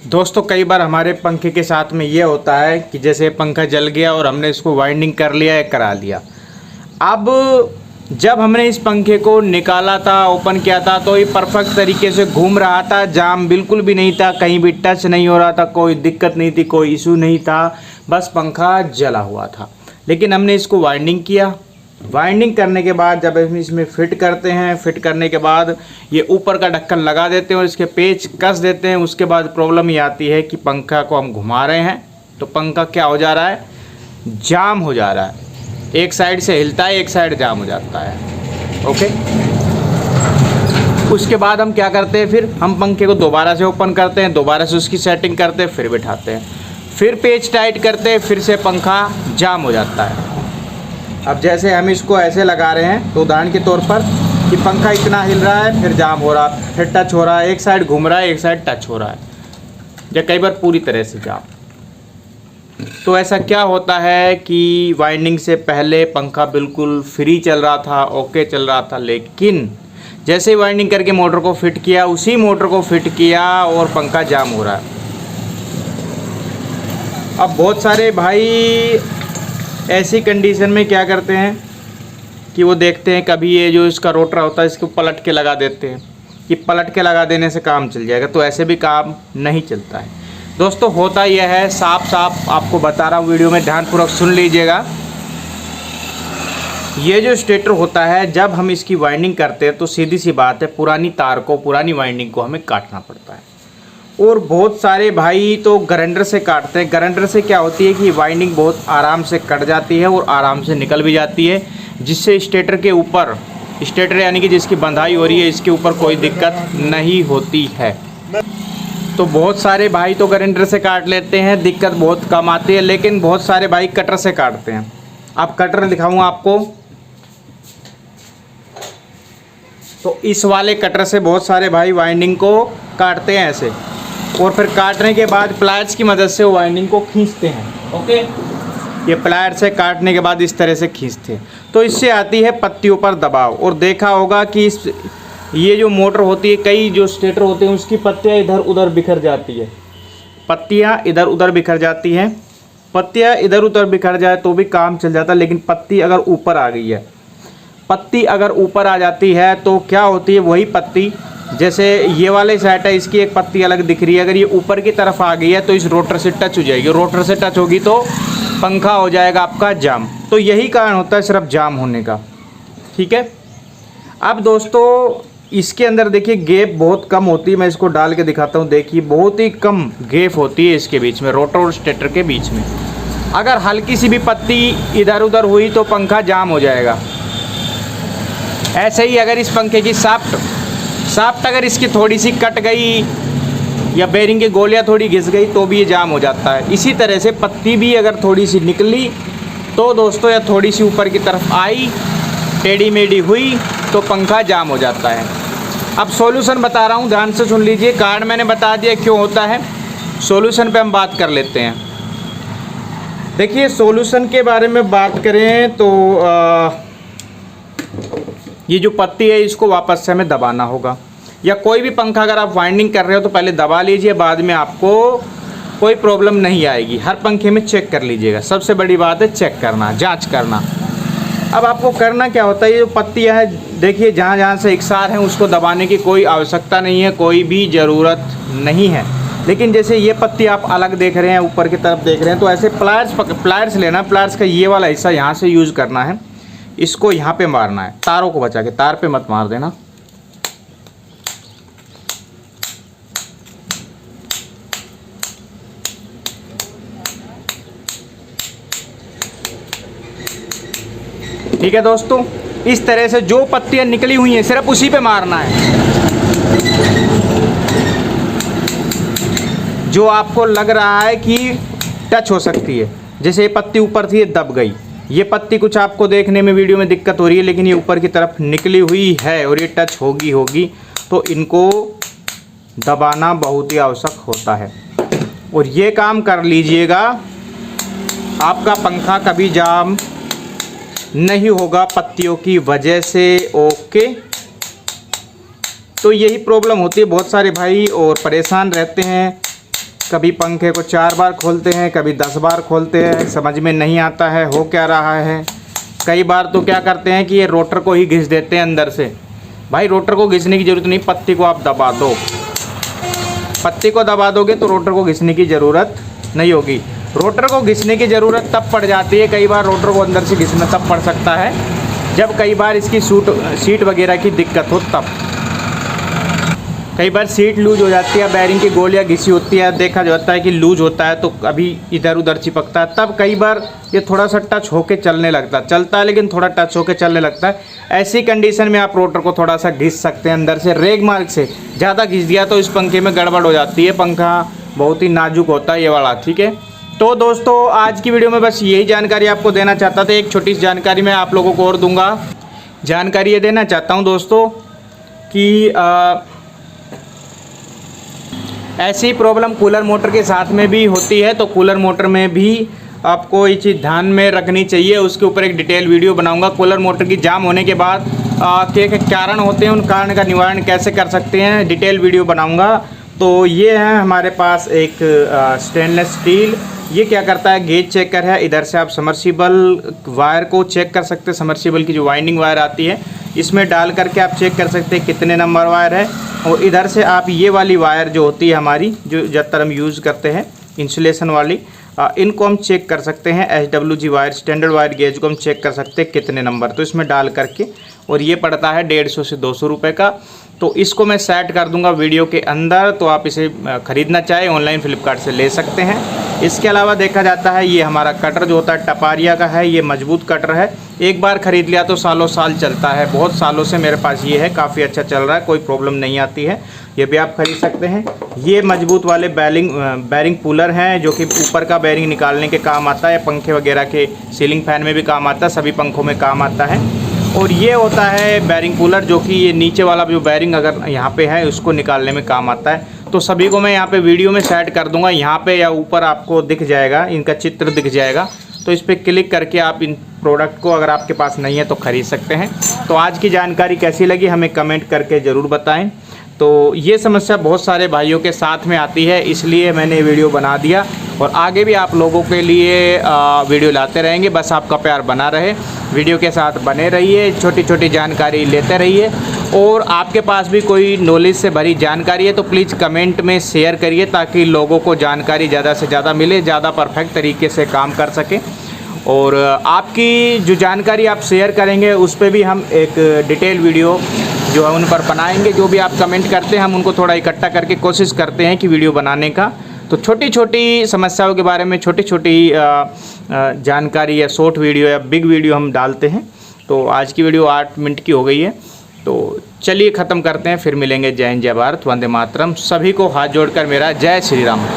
दोस्तों कई बार हमारे पंखे के साथ में ये होता है कि जैसे पंखा जल गया और हमने इसको वाइंडिंग कर लिया या करा लिया। अब जब हमने इस पंखे को निकाला था, ओपन किया था, तो ये परफेक्ट तरीके से घूम रहा था, जाम बिल्कुल भी नहीं था, कहीं भी टच नहीं हो रहा था, कोई दिक्कत नहीं थी, कोई इशू नहीं था, बस पंखा जला हुआ था। लेकिन हमने इसको वाइंडिंग किया। वाइंडिंग करने के बाद जब हम इसमें फिट करते हैं, फिट करने के बाद ये ऊपर का ढक्कन लगा देते हैं और इसके पेच कस देते हैं। उसके बाद प्रॉब्लम ये आती है कि पंखा को हम घुमा रहे हैं तो पंखा क्या हो जा रहा है, जाम हो जा रहा है। एक साइड से हिलता है, एक साइड जाम हो जाता है। ओके, उसके बाद हम क्या करते हैं, फिर हम पंखे को दोबारा से ओपन करते हैं, दोबारा से उसकी सेटिंग करते हैं, फिर बिठाते हैं, फिर पेच टाइट करते हैं, फिर से पंखा जाम हो जाता है। अब जैसे हम इसको ऐसे लगा रहे हैं तो उदाहरण के तौर पर कि पंखा इतना हिल रहा है, फिर जाम हो रहा है, फिर टच हो रहा है, एक साइड घूम रहा है, एक साइड टच हो रहा है, या कई बार पूरी तरह से जाम। तो ऐसा क्या होता है कि वाइंडिंग से पहले पंखा बिल्कुल फ्री चल रहा था, ओके चल रहा था, लेकिन जैसे ही वाइंडिंग करके मोटर को फिट किया, उसी मोटर को फिट किया और पंखा जाम हो रहा है। अब बहुत सारे भाई ऐसी कंडीशन में क्या करते हैं कि वो देखते हैं कभी ये जो इसका रोटर होता है इसको पलट के लगा देते हैं कि पलट के लगा देने से काम चल जाएगा। तो ऐसे भी काम नहीं चलता है दोस्तों। होता यह है, साफ आपको बता रहा हूँ, वीडियो में ध्यानपूर्वक सुन लीजिएगा। ये जो स्टेटर होता है, जब हम इसकी वाइंडिंग करते हैं तो सीधी सी बात है, पुरानी तार को, पुरानी वाइंडिंग को हमें काटना पड़ता है। और बहुत सारे भाई तो ग्राइंडर से काटते हैं। ग्राइंडर से क्या होती है कि वाइंडिंग बहुत आराम से कट जाती है और आराम से निकल भी जाती है, जिससे स्टेटर के ऊपर, स्टेटर यानी कि जिसकी बंधाई हो रही है, इसके ऊपर कोई दिक्कत नहीं होती है। तो बहुत सारे भाई तो ग्राइंडर से काट लेते हैं, दिक्कत बहुत कम आती है, लेकिन बहुत सारे भाई कटर से काटते हैं। अब कटर दिखाऊंगा आपको। तो इस वाले कटर से बहुत सारे भाई वाइंडिंग को काटते हैं ऐसे, और फिर काटने के बाद प्लायर्स की मदद से वाइंडिंग को खींचते हैं। ओके, ये प्लायर से काटने के बाद इस तरह से खींचते हैं, तो इससे आती है पत्तियों पर दबाव। और देखा होगा कि ये जो मोटर होती है, कई जो स्टेटर होते हैं उसकी पत्तियाँ इधर उधर बिखर जाती है, पत्तियाँ इधर उधर बिखर जाती हैं। पत्तियाँ इधर उधर बिखर जाए तो भी काम चल जाता है, लेकिन पत्ती अगर ऊपर आ गई है, पत्ती अगर ऊपर आ जाती है तो क्या होती है, वही पत्ती, जैसे ये वाले सेट है, इसकी एक पत्ती अलग दिख रही है, अगर ये ऊपर की तरफ आ गई है तो इस रोटर से टच हो जाएगी, रोटर से टच होगी तो पंखा हो जाएगा आपका जाम। तो यही कारण होता है सिर्फ जाम होने का। ठीक है, अब दोस्तों इसके अंदर देखिए गैप बहुत कम होती है। मैं इसको डाल के दिखाता हूँ, देखिए बहुत ही कम गैप होती है इसके बीच में, रोटर और स्टेटर के बीच में। अगर हल्की सी भी पत्ती इधर उधर हुई तो पंखा जाम हो जाएगा। ऐसे ही अगर इस पंखे की साफ्ट अगर इसकी थोड़ी सी कट गई या बेरिंग की गोलियां थोड़ी घिस गई तो भी ये जाम हो जाता है। इसी तरह से पत्ती भी अगर थोड़ी सी निकली तो दोस्तों, या थोड़ी सी ऊपर की तरफ आई, टेढ़ी मेढ़ी हुई, तो पंखा जाम हो जाता है। अब सॉल्यूशन बता रहा हूँ, ध्यान से सुन लीजिए। कारण मैंने बता दिया क्यों होता है, सॉल्यूशन पे हम बात कर लेते हैं। देखिए सॉल्यूशन के बारे में बात करें तो ये जो पत्ती है इसको वापस से हमें दबाना होगा, या कोई भी पंखा अगर आप वाइंडिंग कर रहे हो तो पहले दबा लीजिए, बाद में आपको कोई प्रॉब्लम नहीं आएगी। हर पंखे में चेक कर लीजिएगा, सबसे बड़ी बात है चेक करना, जांच करना। अब आपको करना क्या होता है, ये जो पत्तियाँ है देखिए, जहाँ जहाँ से इकसार हैं उसको दबाने की कोई आवश्यकता नहीं है, कोई भी ज़रूरत नहीं है। लेकिन जैसे ये पत्ती आप अलग देख रहे हैं, ऊपर की तरफ देख रहे हैं, तो ऐसे प्लायर्स लेना, प्लायर्स का ये वाला हिस्सा यहाँ से यूज़ करना है, इसको यहाँ पे मारना है, तारों को बचा के, तार पे मत मार देना। ठीक है दोस्तों, इस तरह से जो पत्तियां निकली हुई हैं सिर्फ उसी पे मारना है। जो आपको लग रहा है कि टच हो सकती है, जैसे ये पत्ती ऊपर थी, ये दब गई, ये पत्ती कुछ आपको देखने में वीडियो में दिक्कत हो रही है, लेकिन ये ऊपर की तरफ निकली हुई है और ये टच होगी, तो इनको दबाना बहुत ही आवश्यक होता है। और ये काम कर लीजिएगा, आपका पंखा कभी जाम नहीं होगा पत्तियों की वजह से। ओके, तो यही प्रॉब्लम होती है, बहुत सारे भाई और परेशान रहते हैं कभी पंखे को 4 बार खोलते हैं, कभी 10 बार खोलते हैं, समझ में नहीं आता है हो क्या रहा है। कई बार तो क्या करते हैं कि ये रोटर को ही घिस देते हैं अंदर से। भाई रोटर को घिसने की ज़रूरत नहीं, पत्ती को आप दबा दो। पत्ती को दबा दोगे तो रोटर को घिसने की ज़रूरत नहीं होगी। रोटर को घिसने की ज़रूरत तब पड़ जाती है, कई बार रोटर को अंदर से घिसना तब पड़ सकता है जब कई बार इसकी सीट वगैरह की दिक्कत हो तब। कई बार सीट लूज हो जाती है, बैरिंग की गोलियां घिसी होती है, देखा जाता है कि लूज होता है तो अभी इधर उधर चिपकता है, तब कई बार ये थोड़ा सा टच होके चलने लगता है, चलता है लेकिन थोड़ा टच होके चलने लगता है। ऐसी कंडीशन में आप रोटर को थोड़ा सा घिस सकते हैं अंदर से, रेग मार्क से। ज़्यादा घिस दिया तो इस पंखे में गड़बड़ हो जाती है, पंखा बहुत ही नाजुक होता है ये वाला, ठीक है। तो दोस्तों आज की वीडियो में बस यही जानकारी आपको देना चाहता था। एक छोटी सी जानकारी मैं आप लोगों को और दूंगा। जानकारी ये देना चाहता हूँ दोस्तों कि ऐसी प्रॉब्लम कूलर मोटर के साथ में भी होती है, तो कूलर मोटर में भी आपको ये चीज़ ध्यान में रखनी चाहिए। उसके ऊपर एक डिटेल वीडियो बनाऊंगा। कूलर मोटर की जाम होने के बाद क्या कारण होते हैं, उन कारण का निवारण कैसे कर सकते हैं, डिटेल वीडियो बनाऊंगा। तो ये है हमारे पास एक स्टेनलेस स्टील, ये क्या करता है गेज चेकर है। इधर से आप समर्सिबल वायर को चेक कर सकते हैं, समर्सिबल की जो वाइंडिंग वायर आती है इसमें डाल करके आप चेक कर सकते हैं कितने नंबर वायर है। और इधर से आप ये वाली वायर जो होती है हमारी, जो ज़्यादातर हम यूज़ करते हैं इंसुलेशन वाली, इनको हम चेक कर सकते हैं। SWG wire, standard wire gauge को हम चेक कर सकते हैं कितने नंबर, तो इसमें डाल करके। और ये पड़ता है 150 से 200 रुपये का। तो इसको मैं सेट कर दूंगा वीडियो के अंदर, तो आप इसे ख़रीदना चाहे ऑनलाइन फ्लिपकार्ट से ले सकते हैं। इसके अलावा देखा जाता है ये हमारा कटर जो होता है टपारिया का है, ये मजबूत कटर है। एक बार ख़रीद लिया तो सालों साल चलता है, बहुत सालों से मेरे पास ये है, काफ़ी अच्छा चल रहा है, कोई प्रॉब्लम नहीं आती है। ये भी आप खरीद सकते हैं। ये मजबूत वाले बैरिंग पुलर हैं जो कि ऊपर का बैरिंग निकालने के काम आता है, पंखे वगैरह के सीलिंग फैन में भी काम आता है, सभी पंखों में काम आता है। और ये होता है बैरिंग पुलर जो कि ये नीचे वाला जो बैरिंग अगर यहाँ पे है उसको निकालने में काम आता है। तो सभी को मैं यहाँ पे वीडियो में सेट कर दूंगा, यहाँ पे या ऊपर आपको दिख जाएगा, इनका चित्र दिख जाएगा। तो इस पर क्लिक करके आप इन प्रोडक्ट को अगर आपके पास नहीं है तो ख़रीद सकते हैं। तो आज की जानकारी कैसी लगी हमें कमेंट करके ज़रूर बताएं। तो ये समस्या बहुत सारे भाइयों के साथ में आती है, इसलिए मैंने वीडियो बना दिया और आगे भी आप लोगों के लिए वीडियो लाते रहेंगे। बस आपका प्यार बना रहे, वीडियो के साथ बने रहिए, छोटी छोटी जानकारी लेते रहिए। और आपके पास भी कोई नॉलेज से भरी जानकारी है तो प्लीज़ कमेंट में शेयर करिए, ताकि लोगों को जानकारी ज़्यादा से ज़्यादा मिले, ज़्यादा परफेक्ट तरीके से काम कर सकें। और आपकी जो जानकारी आप शेयर करेंगे उस पर भी हम एक डिटेल वीडियो जो है उन पर बनाएंगे। जो भी आप कमेंट करते हैं हम उनको थोड़ा इकट्ठा करके कोशिश करते हैं कि वीडियो बनाने का। तो छोटी छोटी समस्याओं के बारे में छोटी छोटी जानकारी या शॉर्ट वीडियो या बिग वीडियो हम डालते हैं। तो आज की वीडियो 8 मिनट की हो गई है, तो चलिए ख़त्म करते हैं, फिर मिलेंगे। जय हिंद, जय भारत, वंदे मातरम। सभी को हाथ जोड़कर मेरा जय श्री राम।